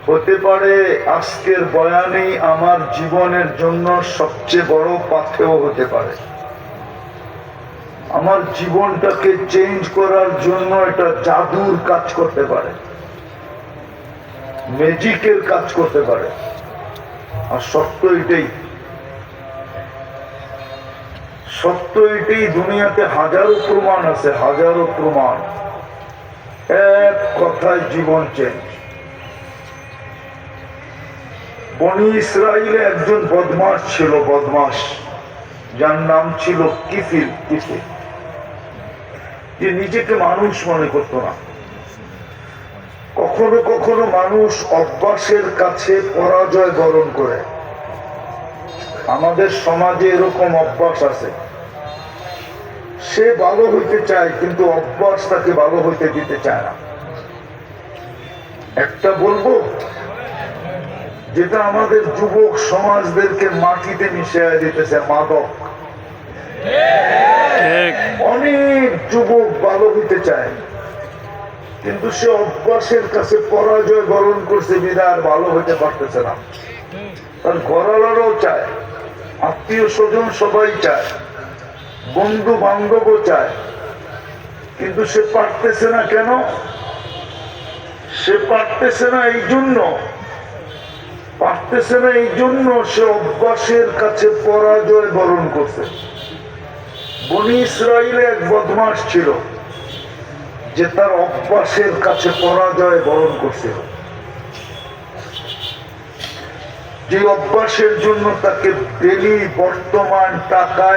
হতে পারে আজকের বয়ানই আমার জীবনের জন্য সবচেয়ে বড় পাথেয় হতে পারে। আমার জীবনটাকে চেঞ্জ করার জন্য এটা জাদুর কাজ করতে পারে, ম্যাজিকের কাজ করতে পারে। আর সত্য এটাই, দুনিয়াতে হাজারো প্রমাণ আছে, হাজারো প্রমাণ। এক কথায় জীবন চেঞ্জ। বনি ইসরাইলে একজন বদমাশ ছিল, বদমাশ, যার নাম ছিল কিফিল। যে নিজেকে মানুষ মনে করত না। কখনো কখনো মানুষ অভ্যাসের কাছে পরাজয় বরণ করে। আমাদের সমাজে এরকম অভ্যাস আছে, সে ভালো হইতে চায় কিন্তু অভ্যাস তাকে ভালো হইতে দিতে চায় না। একটা বলবো যেটা আমাদের যুবক সমাজদেরকে মাটিতে মিশিয়ে দিতেছে, মাদক। অনেক যুবক ভালো হইতে চায় কিন্তু সে অভ্যাসের কাছে পরাজয় বরণ করছে, বিদায় আর ভালো হইতে পারতেছে না। তার ঘরওয়ালারাও চায়, আত্মীয় স্বজন সবাই চায়, বন্ধু বান্ধবও চায়, কিন্তু সে পারতেছে না। কেন সে পারতেছে না? এই জন্য সে অভ্যাসের কাছে পরাজয় বরণ করছে। বনি ইসরাইলে এক বদমাশ ছিল যে তার অভ্যাসের কাছে পরাজয় বরণ করছিল, যে অভ্যাসের জন্য তাকে ডেলি বর্তমান টাকায়